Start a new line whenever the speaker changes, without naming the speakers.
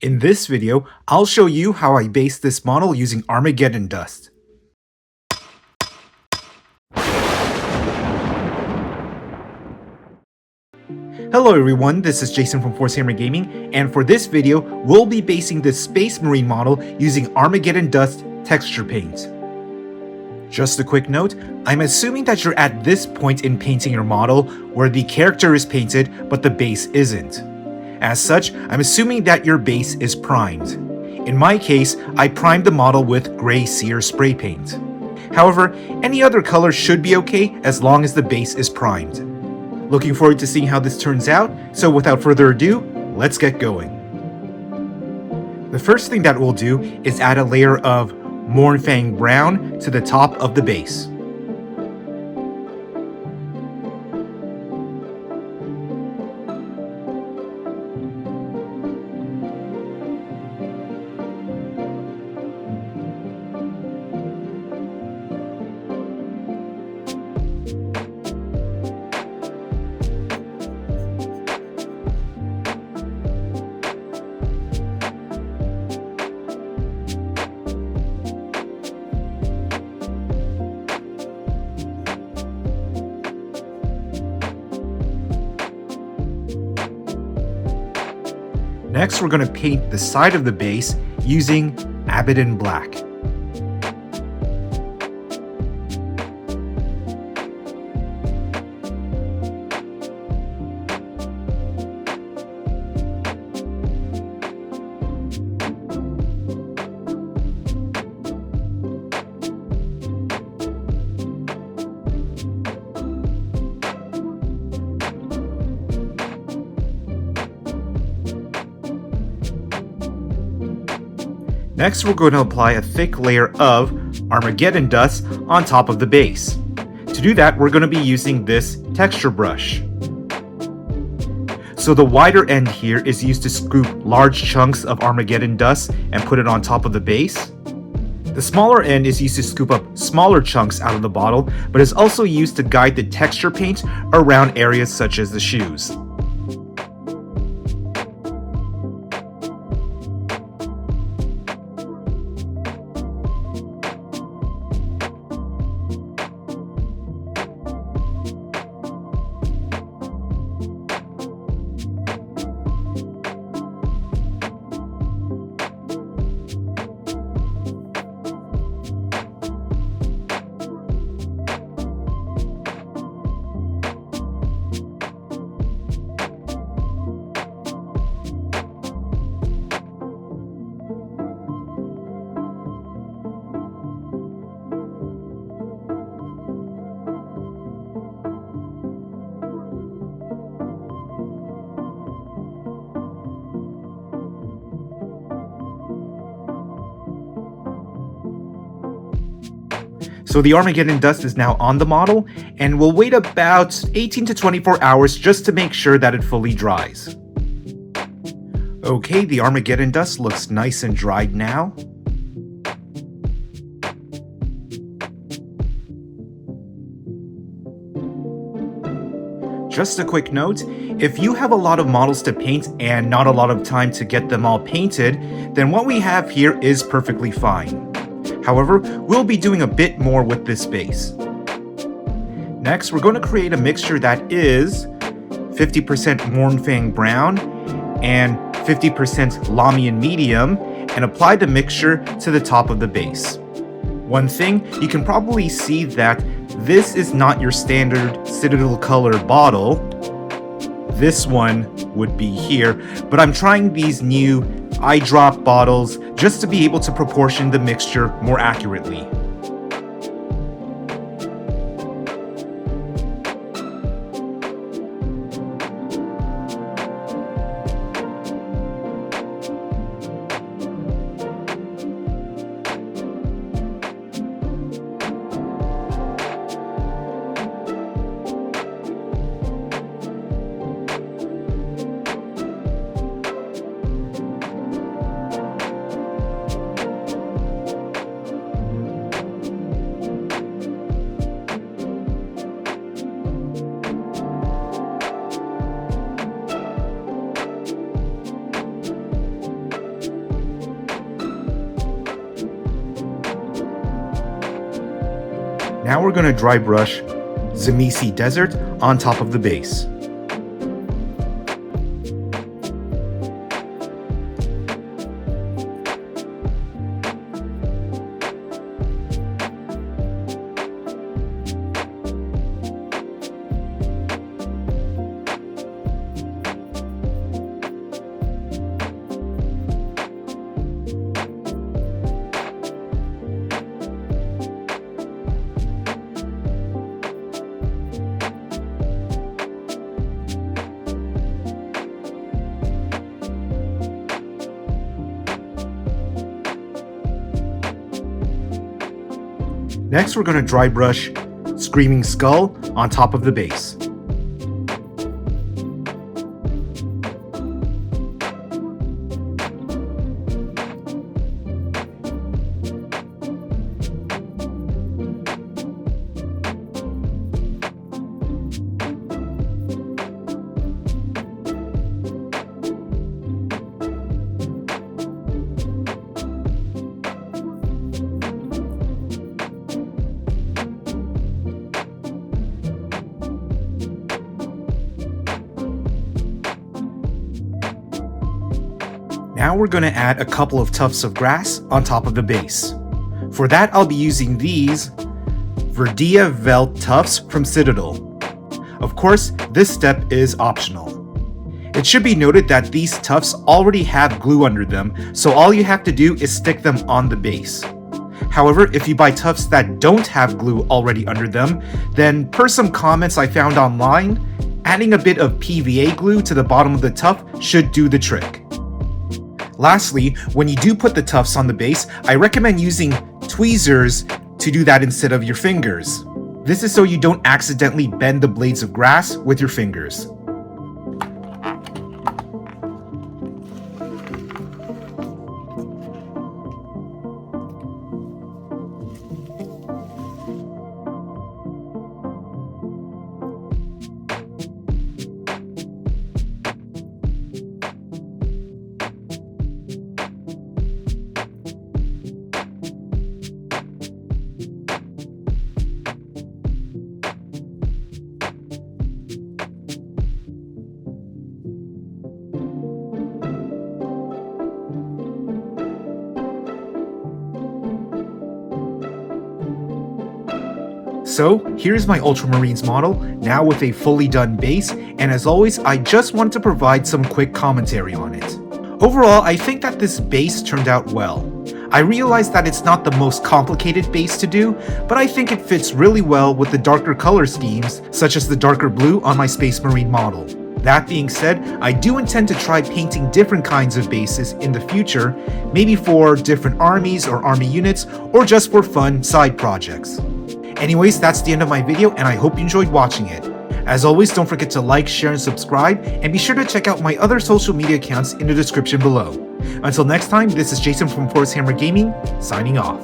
In this video, I'll show you how I based this model using Armageddon Dust. Hello everyone, this is Jason from Warhammer Gaming, and for this video, we'll be basing this Space Marine model using Armageddon Dust texture paint. Just a quick note, I'm assuming that you're at this point in painting your model where the character is painted but the base isn't. As such, I'm assuming that your base is primed. In my case, I primed the model with gray sear spray paint. However, any other color should be okay as long as the base is primed. Looking forward to seeing how this turns out, so without further ado, let's get going. The first thing that we'll do is add a layer of Mournfang Brown to the top of the base. Next, we're going to paint the side of the base using Abaddon Black. Next, we're going to apply a thick layer of Armageddon Dust on top of the base. To do that, we're going to be using this texture brush. So the wider end here is used to scoop large chunks of Armageddon Dust and put it on top of the base. The smaller end is used to scoop up smaller chunks out of the bottle, but is also used to guide the texture paint around areas such as the shoes. So the Armageddon Dust is now on the model, and we'll wait about 18 to 24 hours just to make sure that it fully dries. Okay, the Armageddon Dust looks nice and dried now. Just a quick note, if you have a lot of models to paint and not a lot of time to get them all painted, then what we have here is perfectly fine. However, we'll be doing a bit more with this base. Next, we're going to create a mixture that is 50% Mournfang Brown and 50% Lahmian Medium, and apply the mixture to the top of the base. One thing, you can probably see that this is not your standard Citadel color bottle. This one would be here, but I'm trying these new eyedrop bottles just to be able to proportion the mixture more accurately. Now we're going to dry brush Zamesi Desert on top of the base. Next, we're going to dry brush Screaming Skull on top of the base. Now we're going to add a couple of tufts of grass on top of the base. For that, I'll be using these Verdia Veldt tufts from Citadel. Of course, this step is optional. It should be noted that these tufts already have glue under them, so all you have to do is stick them on the base. However, if you buy tufts that don't have glue already under them, then per some comments I found online, adding a bit of PVA glue to the bottom of the tuft should do the trick. Lastly, when you do put the tufts on the base, I recommend using tweezers to do that instead of your fingers. This is so you don't accidentally bend the blades of grass with your fingers. So here's my ultramarines model, now with a fully done base, and as always, I just want to provide some quick commentary on it. Overall, I think that this base turned out well. I realize that it's not the most complicated base to do, but I think it fits really well with the darker color schemes, such as the darker blue on my Space Marine model. That being said, I do intend to try painting different kinds of bases in the future, maybe for different armies or army units, or just for fun side projects. Anyways, that's the end of my video, and I hope you enjoyed watching it. As always, don't forget to like, share, and subscribe, and be sure to check out my other social media accounts in the description below. Until next time, this is Jason from Warhammer Gaming, signing off.